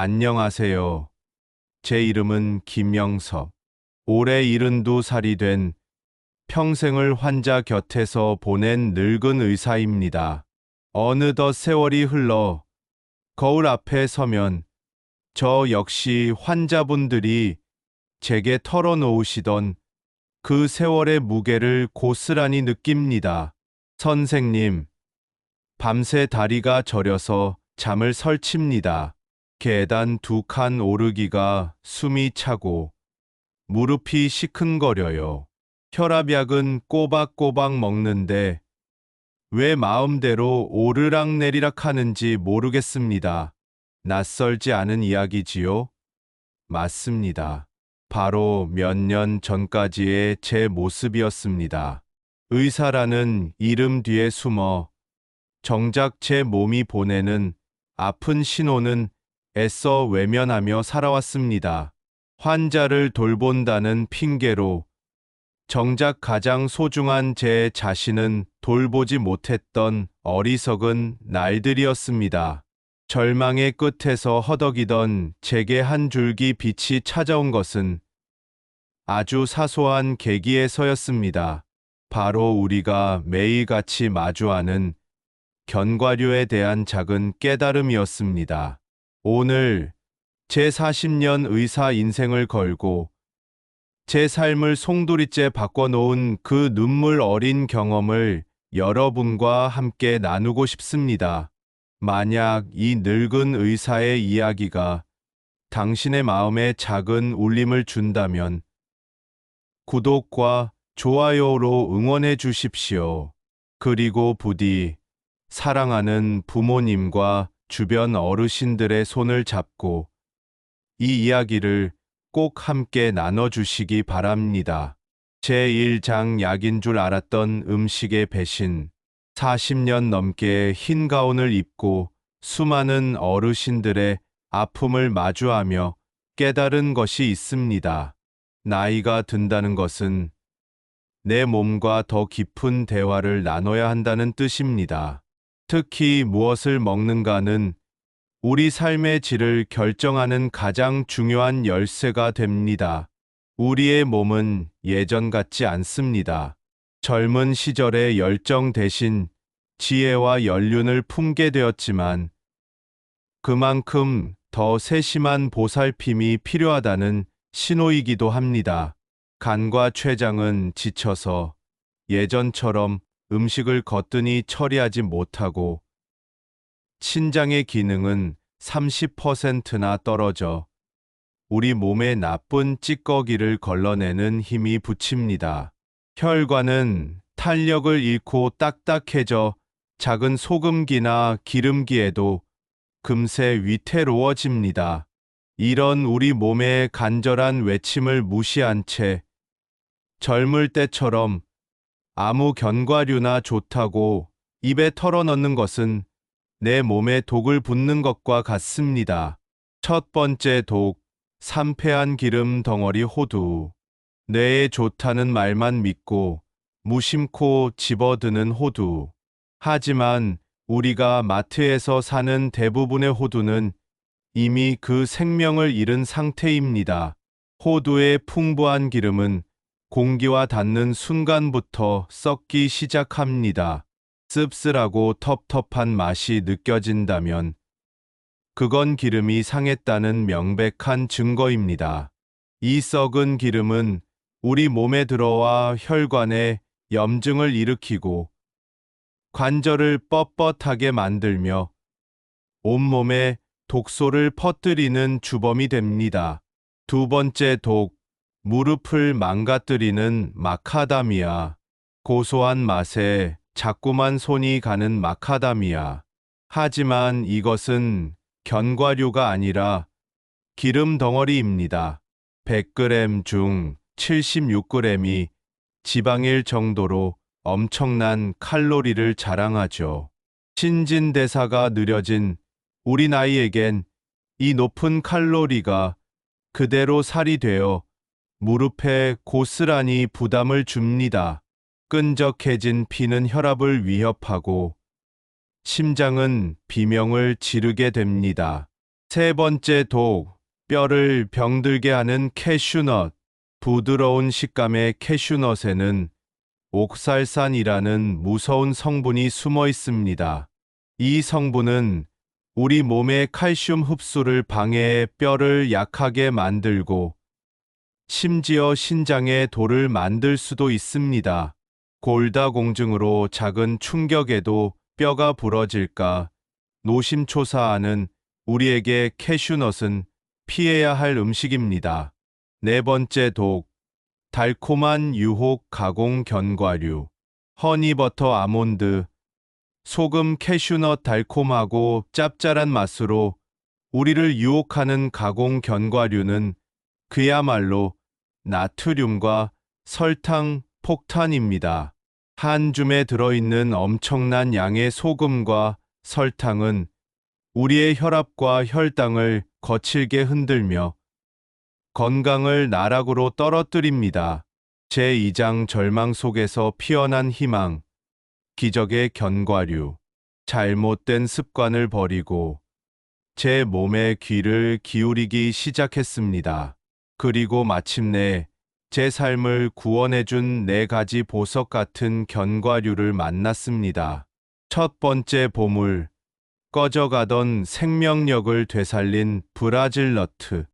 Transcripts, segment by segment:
안녕하세요. 제 이름은 김영섭. 올해 72살이 된 평생을 환자 곁에서 보낸 늙은 의사입니다. 어느덧 세월이 흘러 거울 앞에 서면 저 역시 환자분들이 제게 털어놓으시던 그 세월의 무게를 고스란히 느낍니다. 선생님, 밤새 다리가 저려서 잠을 설칩니다. 계단 2칸 오르기가 숨이 차고 무릎이 시큰거려요. 혈압약은 꼬박꼬박 먹는데 왜 마음대로 오르락내리락 하는지 모르겠습니다. 낯설지 않은 이야기지요? 맞습니다. 바로 몇 년 전까지의 제 모습이었습니다. 의사라는 이름 뒤에 숨어 정작 제 몸이 보내는 아픈 신호는 애써 외면하며 살아왔습니다. 환자를 돌본다는 핑계로 정작 가장 소중한 제 자신은 돌보지 못했던 어리석은 날들이었습니다. 절망의 끝에서 허덕이던 제게 한 줄기 빛이 찾아온 것은 아주 사소한 계기에서였습니다. 바로 우리가 매일같이 마주하는 견과류에 대한 작은 깨달음이었습니다. 오늘 제 40년 의사 인생을 걸고 제 삶을 송두리째 바꿔놓은 그 눈물 어린 경험을 여러분과 함께 나누고 싶습니다. 만약 이 늙은 의사의 이야기가 당신의 마음에 작은 울림을 준다면 구독과 좋아요로 응원해 주십시오. 그리고 부디 사랑하는 부모님과 주변 어르신들의 손을 잡고 이 이야기를 꼭 함께 나눠주시기 바랍니다. 제1장 약인 줄 알았던 음식의 배신. 40년 넘게 흰 가운을 입고 수많은 어르신들의 아픔을 마주하며 깨달은 것이 있습니다. 나이가 든다는 것은 내 몸과 더 깊은 대화를 나눠야 한다는 뜻입니다. 특히 무엇을 먹는가는 우리 삶의 질을 결정하는 가장 중요한 열쇠가 됩니다. 우리의 몸은 예전 같지 않습니다. 젊은 시절의 열정 대신 지혜와 연륜을 품게 되었지만 그만큼 더 세심한 보살핌이 필요하다는 신호이기도 합니다. 간과 췌장은 지쳐서 예전처럼 음식을 거뜬히 처리하지 못하고 신장의 기능은 30%나 떨어져 우리 몸에 나쁜 찌꺼기를 걸러내는 힘이 붙입니다. 혈관은 탄력을 잃고 딱딱해져 작은 소금기나 기름기에도 금세 위태로워집니다. 이런 우리 몸의 간절한 외침을 무시한 채 젊을 때처럼 아무 견과류나 좋다고 입에 털어넣는 것은 내 몸에 독을 붓는 것과 같습니다. 첫 번째 독, 산패한 기름 덩어리 호두. 뇌에 좋다는 말만 믿고 무심코 집어드는 호두. 하지만 우리가 마트에서 사는 대부분의 호두는 이미 그 생명을 잃은 상태입니다. 호두의 풍부한 기름은 공기와 닿는 순간부터 썩기 시작합니다. 씁쓸하고 텁텁한 맛이 느껴진다면 그건 기름이 상했다는 명백한 증거입니다. 이 썩은 기름은 우리 몸에 들어와 혈관에 염증을 일으키고 관절을 뻣뻣하게 만들며 온몸에 독소를 퍼뜨리는 주범이 됩니다. 두 번째 독, 무릎을 망가뜨리는 마카다미아. 고소한 맛에 자꾸만 손이 가는 마카다미아. 하지만 이것은 견과류가 아니라 기름 덩어리입니다. 100g 중 76g이 지방일 정도로 엄청난 칼로리를 자랑하죠. 신진대사가 느려진 우리 나이에겐 이 높은 칼로리가 그대로 살이 되어 무릎에 고스란히 부담을 줍니다. 끈적해진 피는 혈압을 위협하고 심장은 비명을 지르게 됩니다. 세 번째 독, 뼈를 병들게 하는 캐슈넛. 부드러운 식감의 캐슈넛에는 옥살산이라는 무서운 성분이 숨어 있습니다. 이 성분은 우리 몸의 칼슘 흡수를 방해해 뼈를 약하게 만들고 심지어 신장에 돌을 만들 수도 있습니다. 골다공증으로 작은 충격에도 뼈가 부러질까 노심초사하는 우리에게 캐슈넛은 피해야 할 음식입니다. 네 번째 독, 달콤한 유혹 가공 견과류. 허니버터 아몬드, 소금 캐슈넛 달콤하고 짭짤한 맛으로 우리를 유혹하는 가공 견과류는 그야말로 나트륨과 설탕 폭탄입니다. 한 줌에 들어있는 엄청난 양의 소금과 설탕은 우리의 혈압과 혈당을 거칠게 흔들며 건강을 나락으로 떨어뜨립니다. 제2장 절망 속에서 피어난 희망, 기적의 견과류. 잘못된 습관을 버리고 제 몸의 귀를 기울이기 시작했습니다. 그리고 마침내 제 삶을 구원해준 4가지 보석 같은 견과류를 만났습니다. 첫 번째 보물, 꺼져가던 생명력을 되살린 브라질 너트.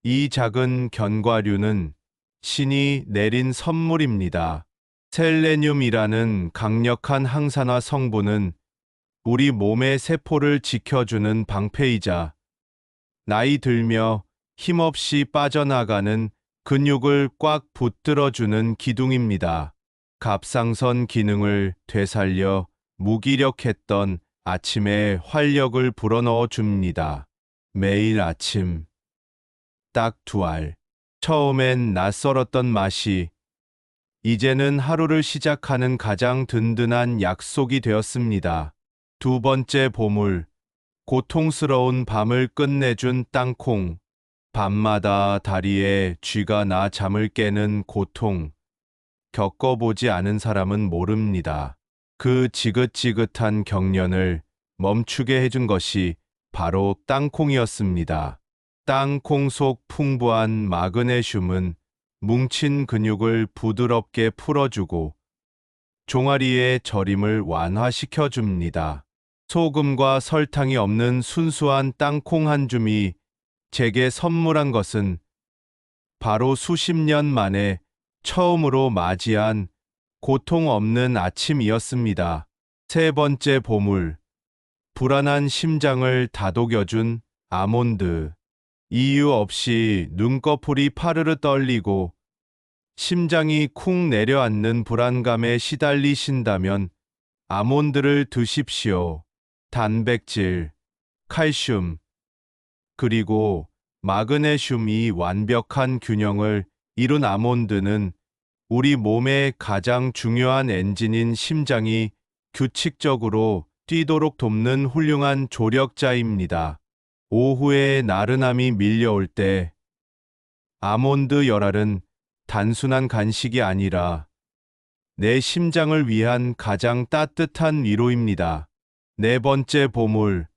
이 작은 견과류는 신이 내린 선물입니다. 셀레늄이라는 강력한 항산화 성분은 우리 몸의 세포를 지켜주는 방패이자 나이 들며 힘없이 빠져나가는 근육을 꽉 붙들어주는 기둥입니다. 갑상선 기능을 되살려 무기력했던 아침에 활력을 불어넣어 줍니다. 매일 아침 딱 2알. 처음엔 낯설었던 맛이 이제는 하루를 시작하는 가장 든든한 약속이 되었습니다. 두 번째 보물, 고통스러운 밤을 끝내준 땅콩. 밤마다 다리에 쥐가 나 잠을 깨는 고통. 겪어보지 않은 사람은 모릅니다. 그 지긋지긋한 경련을 멈추게 해준 것이 바로 땅콩이었습니다. 땅콩 속 풍부한 마그네슘은 뭉친 근육을 부드럽게 풀어주고 종아리의 저림을 완화시켜 줍니다. 소금과 설탕이 없는 순수한 땅콩 한 줌이 제게 선물한 것은 바로 수십 년 만에 처음으로 맞이한 고통 없는 아침이었습니다. 세 번째 보물, 불안한 심장을 다독여준 아몬드. 이유 없이 눈꺼풀이 파르르 떨리고 심장이 쿵 내려앉는 불안감에 시달리신다면 아몬드를 드십시오. 단백질, 칼슘, 그리고 마그네슘이 완벽한 균형을 이룬 아몬드는 우리 몸의 가장 중요한 엔진인 심장이 규칙적으로 뛰도록 돕는 훌륭한 조력자입니다. 오후에 나른함이 밀려올 때 아몬드 열알은 단순한 간식이 아니라 내 심장을 위한 가장 따뜻한 위로입니다. 네 번째 보물,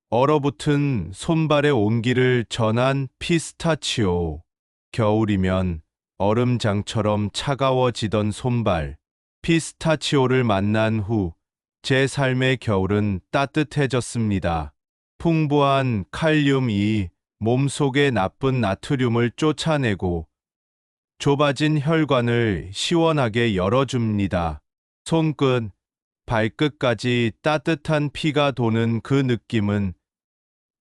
얼어붙은 손발의 온기를 전한 피스타치오. 겨울이면 얼음장처럼 차가워지던 손발. 피스타치오를 만난 후 제 삶의 겨울은 따뜻해졌습니다. 풍부한 칼륨이 몸속의 나쁜 나트륨을 쫓아내고 좁아진 혈관을 시원하게 열어줍니다. 손끝, 발끝까지 따뜻한 피가 도는 그 느낌은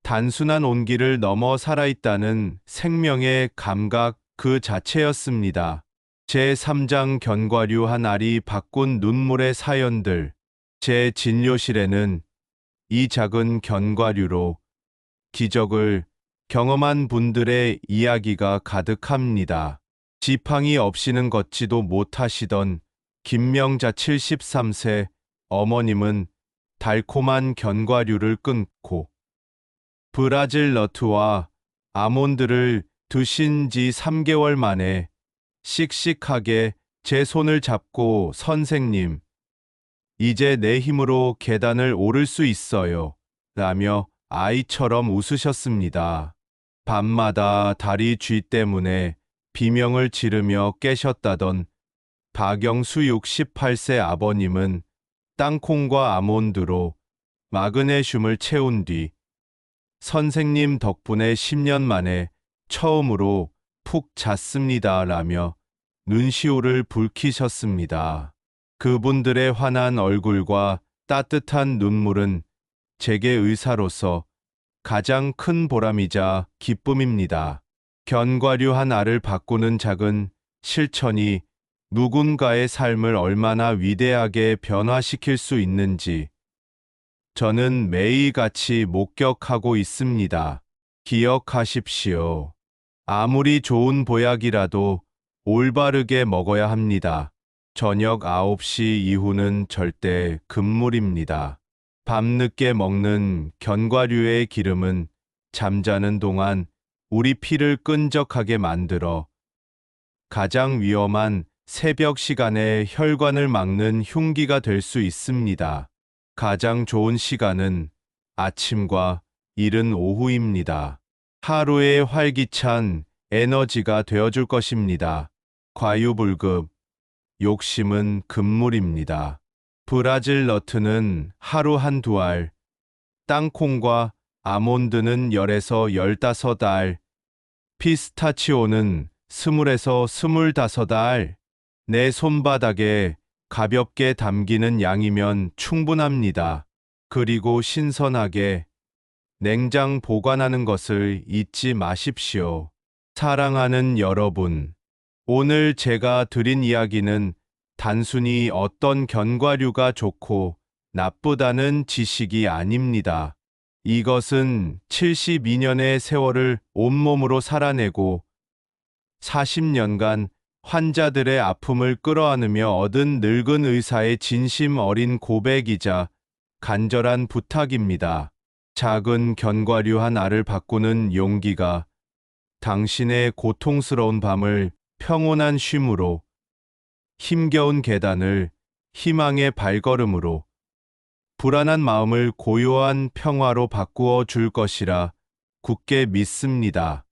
단순한 온기를 넘어 살아있다는 생명의 감각 그 자체였습니다. 제3장 견과류 한 알이 바꾼 눈물의 사연들. 제 진료실에는 이 작은 견과류로 기적을 경험한 분들의 이야기가 가득합니다. 지팡이 없이는 걷지도 못하시던 김명자 73세 어머님은 달콤한 견과류를 끊고 브라질 너트와 아몬드를 드신 지 3개월 만에 씩씩하게 제 손을 잡고 선생님, 이제 내 힘으로 계단을 오를 수 있어요. 라며 아이처럼 웃으셨습니다. 밤마다 다리 쥐 때문에 비명을 지르며 깨셨다던 박영수 68세 아버님은 땅콩과 아몬드로 마그네슘을 채운 뒤 선생님 덕분에 10년 만에 처음으로 푹 잤습니다 라며 눈시울을 붉히셨습니다. 그분들의 환한 얼굴과 따뜻한 눈물은 제게 의사로서 가장 큰 보람이자 기쁨입니다. 견과류 알을 바꾸는 작은 실천이 누군가의 삶을 얼마나 위대하게 변화시킬 수 있는지 저는 매일같이 목격하고 있습니다. 기억하십시오. 아무리 좋은 보약이라도 올바르게 먹어야 합니다. 저녁 9시 이후는 절대 금물입니다. 밤늦게 먹는 견과류의 기름은 잠자는 동안 우리 피를 끈적하게 만들어 가장 위험한 새벽 시간에 혈관을 막는 흉기가 될 수 있습니다. 가장 좋은 시간은 아침과 이른 오후입니다. 하루의 활기찬 에너지가 되어줄 것입니다. 과유불급, 욕심은 금물입니다. 브라질 너트는 하루 한두 알, 땅콩과 아몬드는 10에서 15알, 피스타치오는 20에서 25알, 내 손바닥에 가볍게 담기는 양이면 충분합니다. 그리고 신선하게 냉장 보관하는 것을 잊지 마십시오. 사랑하는 여러분, 오늘 제가 드린 이야기는 단순히 어떤 견과류가 좋고 나쁘다는 지식이 아닙니다. 이것은 72년의 세월을 온몸으로 살아내고 40년간 환자들의 아픔을 끌어안으며 얻은 늙은 의사의 진심 어린 고백이자 간절한 부탁입니다. 작은 견과류 알을 바꾸는 용기가 당신의 고통스러운 밤을 평온한 쉼으로, 힘겨운 계단을 희망의 발걸음으로, 불안한 마음을 고요한 평화로 바꾸어 줄 것이라 굳게 믿습니다.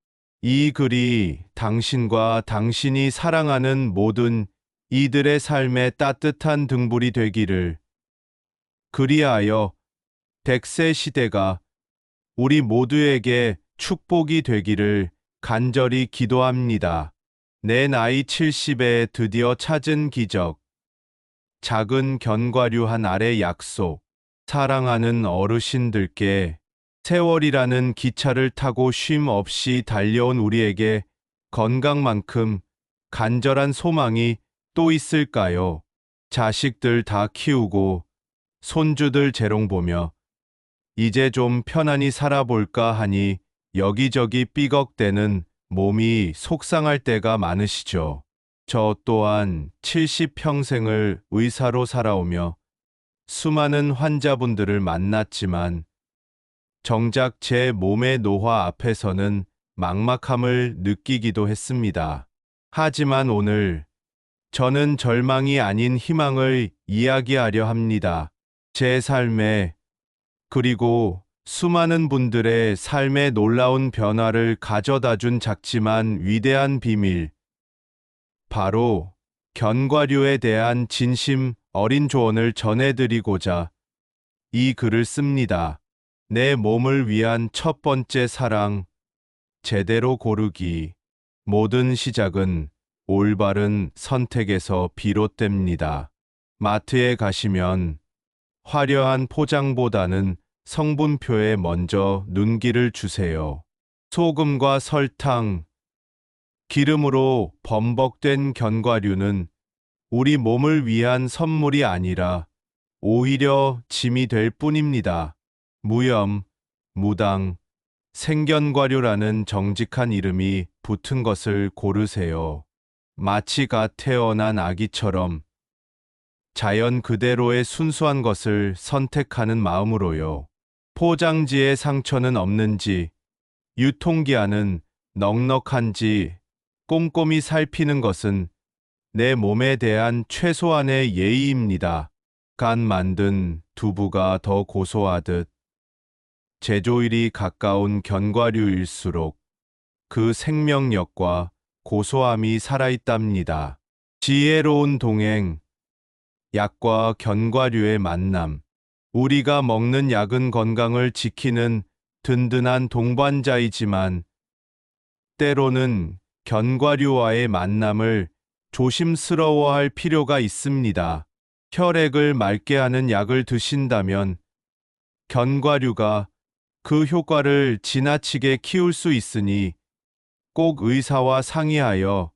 이 글이 당신과 당신이 사랑하는 모든 이들의 삶의 따뜻한 등불이 되기를, 그리하여 100세 시대가 우리 모두에게 축복이 되기를 간절히 기도합니다. 내 나이 70에 드디어 찾은 기적. 작은 견과류 알의 약속. 사랑하는 어르신들께 세월이라는 기차를 타고 쉼 없이 달려온 우리에게 건강만큼 간절한 소망이 또 있을까요? 자식들 다 키우고 손주들 재롱 보며 이제 좀 편안히 살아볼까 하니 여기저기 삐걱대는 몸이 속상할 때가 많으시죠. 저 또한 70평생을 의사로 살아오며 수많은 환자분들을 만났지만 정작 제 몸의 노화 앞에서는 막막함을 느끼기도 했습니다. 하지만 오늘 저는 절망이 아닌 희망을 이야기하려 합니다. 제 삶에, 그리고 수많은 분들의 삶에 놀라운 변화를 가져다준 작지만 위대한 비밀, 바로 견과류에 대한 진심 어린 조언을 전해드리고자 이 글을 씁니다. 내 몸을 위한 첫 번째 사랑, 제대로 고르기. 모든 시작은 올바른 선택에서 비롯됩니다. 마트에 가시면 화려한 포장보다는 성분표에 먼저 눈길을 주세요. 소금과 설탕, 기름으로 범벅된 견과류는 우리 몸을 위한 선물이 아니라 오히려 짐이 될 뿐입니다. 무염, 무당, 생견과류라는 정직한 이름이 붙은 것을 고르세요. 마치 갓 태어난 아기처럼 자연 그대로의 순수한 것을 선택하는 마음으로요. 포장지에 상처는 없는지, 유통기한은 넉넉한지 꼼꼼히 살피는 것은 내 몸에 대한 최소한의 예의입니다. 간 만든 두부가 더 고소하듯 제조일이 가까운 견과류일수록 그 생명력과 고소함이 살아있답니다. 지혜로운 동행, 약과 견과류의 만남. 우리가 먹는 약은 건강을 지키는 든든한 동반자이지만 때로는 견과류와의 만남을 조심스러워할 필요가 있습니다. 혈액을 맑게 하는 약을 드신다면 견과류가 그 효과를 지나치게 키울 수 있으니 꼭 의사와 상의하여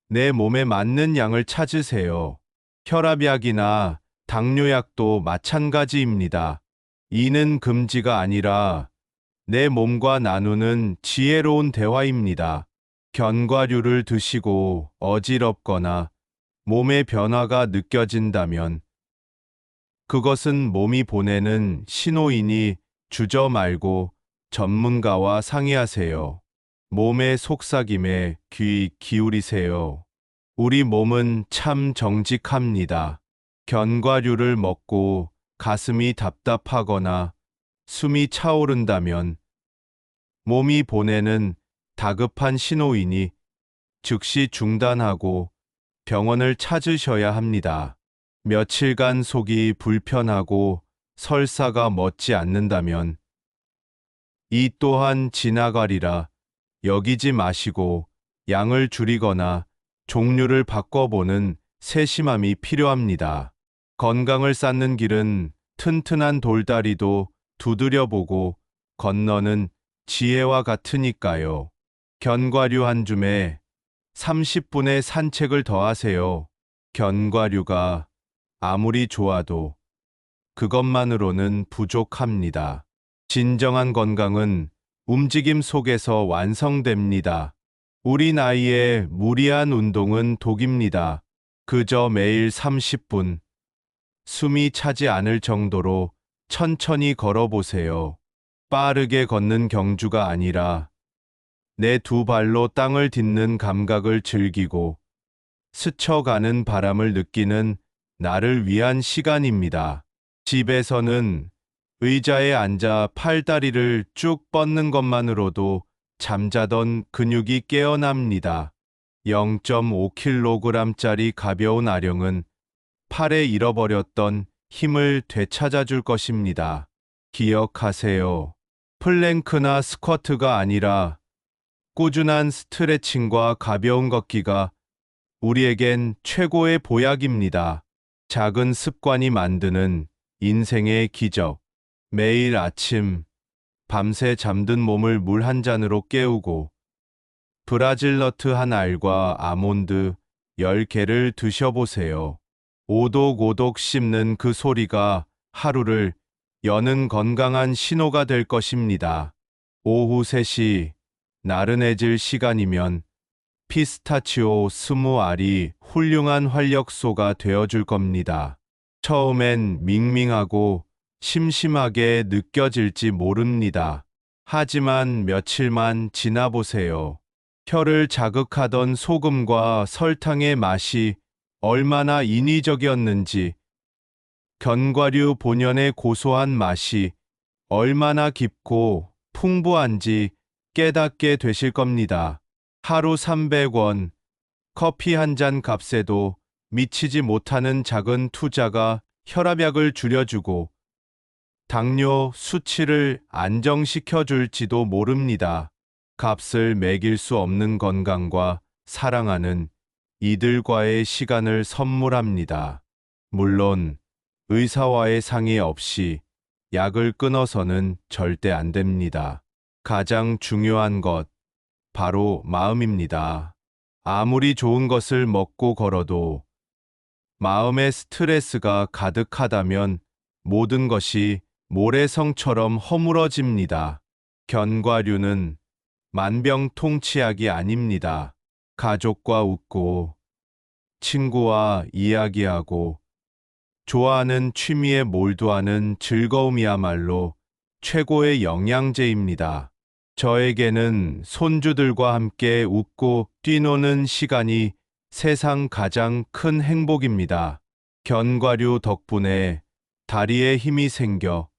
내 몸에 맞는 양을 찾으세요. 혈압약이나 당뇨약도 마찬가지입니다. 이는 금지가 아니라 내 몸과 나누는 지혜로운 대화입니다. 견과류를 드시고 어지럽거나 몸의 변화가 느껴진다면 그것은 몸이 보내는 신호이니 주저 말고 전문가와 상의하세요. 몸의 속삭임에 귀 기울이세요. 우리 몸은 참 정직합니다. 견과류를 먹고 가슴이 답답하거나 숨이 차오른다면 몸이 보내는 다급한 신호이니 즉시 중단하고 병원을 찾으셔야 합니다. 며칠간 속이 불편하고 설사가 멎지 않는다면 이 또한 지나가리라 여기지 마시고 양을 줄이거나 종류를 바꿔보는 세심함이 필요합니다. 건강을 쌓는 길은 튼튼한 돌다리도 두드려보고 건너는 지혜와 같으니까요. 견과류 한 줌에 30분의 산책을 더하세요. 견과류가 아무리 좋아도 그것만으로는 부족합니다. 진정한 건강은 움직임 속에서 완성됩니다. 우리 나이에 무리한 운동은 독입니다. 그저 매일 30분, 숨이 차지 않을 정도로 천천히 걸어보세요. 빠르게 걷는 경주가 아니라 내 두 발로 땅을 딛는 감각을 즐기고 스쳐가는 바람을 느끼는 나를 위한 시간입니다. 집에서는 의자에 앉아 팔다리를 쭉 뻗는 것만으로도 잠자던 근육이 깨어납니다. 0.5kg짜리 가벼운 아령은 팔에 잃어버렸던 힘을 되찾아줄 것입니다. 기억하세요. 플랭크나 스쿼트가 아니라 꾸준한 스트레칭과 가벼운 걷기가 우리에겐 최고의 보약입니다. 작은 습관이 만드는 인생의 기적. 매일 아침 밤새 잠든 몸을 물 한 잔으로 깨우고 브라질 너트 한 알과 아몬드 10개를 드셔보세요. 오독오독 씹는 그 소리가 하루를 여는 건강한 신호가 될 것입니다. 오후 3시 나른해질 시간이면 피스타치오 20알이 훌륭한 활력소가 되어줄 겁니다. 처음엔 밍밍하고 심심하게 느껴질지 모릅니다. 하지만 며칠만 지나보세요. 혀를 자극하던 소금과 설탕의 맛이 얼마나 인위적이었는지, 견과류 본연의 고소한 맛이 얼마나 깊고 풍부한지 깨닫게 되실 겁니다. 하루 300원, 커피 한 잔 값에도 미치지 못하는 작은 투자가 혈압약을 줄여주고 당뇨 수치를 안정시켜 줄지도 모릅니다. 값을 매길 수 없는 건강과 사랑하는 이들과의 시간을 선물합니다. 물론 의사와의 상의 없이 약을 끊어서는 절대 안 됩니다. 가장 중요한 것, 바로 마음입니다. 아무리 좋은 것을 먹고 걸어도 마음의 스트레스가 가득하다면 모든 것이 모래성처럼 허물어집니다. 견과류는 만병통치약이 아닙니다. 가족과 웃고, 친구와 이야기하고, 좋아하는 취미에 몰두하는 즐거움이야말로 최고의 영양제입니다. 저에게는 손주들과 함께 웃고 뛰노는 시간이 세상 가장 큰 행복입니다. 견과류 덕분에 다리에 힘이 생겨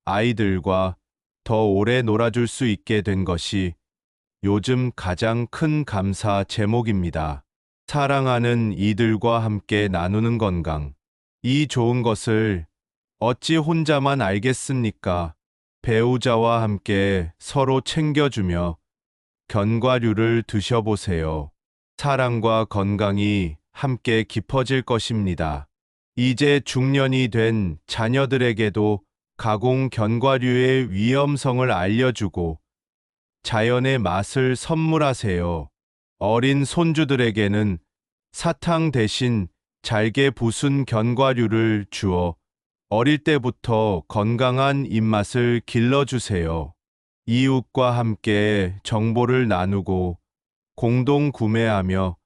아이들과 더 오래 놀아줄 수 있게 된 것이 요즘 가장 큰 감사 제목입니다. 사랑하는 이들과 함께 나누는 건강. 이 좋은 것을 어찌 혼자만 알겠습니까? 배우자와 함께 서로 챙겨주며 견과류를 드셔보세요. 사랑과 건강이 함께 깊어질 것입니다. 이제 중년이 된 자녀들에게도 가공 견과류의 위험성을 알려주고 자연의 맛을 선물하세요. 어린 손주들에게는 사탕 대신 잘게 부순 견과류를 주어 어릴 때부터 건강한 입맛을 길러주세요. 이웃과 함께 정보를 나누고 공동 구매하며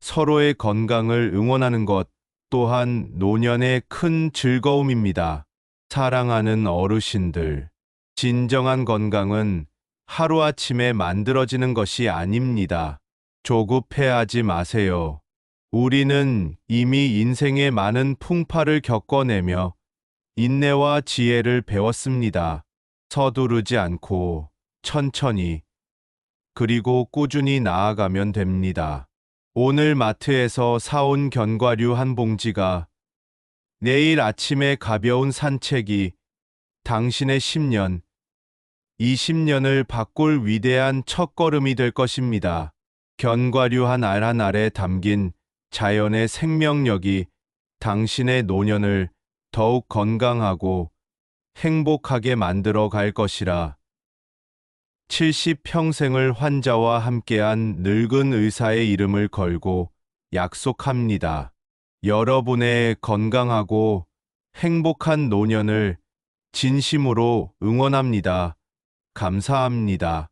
서로의 건강을 응원하는 것 또한 노년의 큰 즐거움입니다. 사랑하는 어르신들, 진정한 건강은 하루아침에 만들어지는 것이 아닙니다. 조급해하지 마세요. 우리는 이미 인생의 많은 풍파를 겪어내며 인내와 지혜를 배웠습니다. 서두르지 않고 천천히 그리고 꾸준히 나아가면 됩니다. 오늘 마트에서 사온 견과류 한 봉지가 내일 아침에 가벼운 산책이 당신의 10년, 20년을 바꿀 위대한 첫걸음이 될 것입니다. 견과류 한 알 한 알에 담긴 자연의 생명력이 당신의 노년을 더욱 건강하고 행복하게 만들어 갈 것이라. 70평생을 환자와 함께한 늙은 의사의 이름을 걸고 약속합니다. 여러분의 건강하고 행복한 노년을 진심으로 응원합니다. 감사합니다.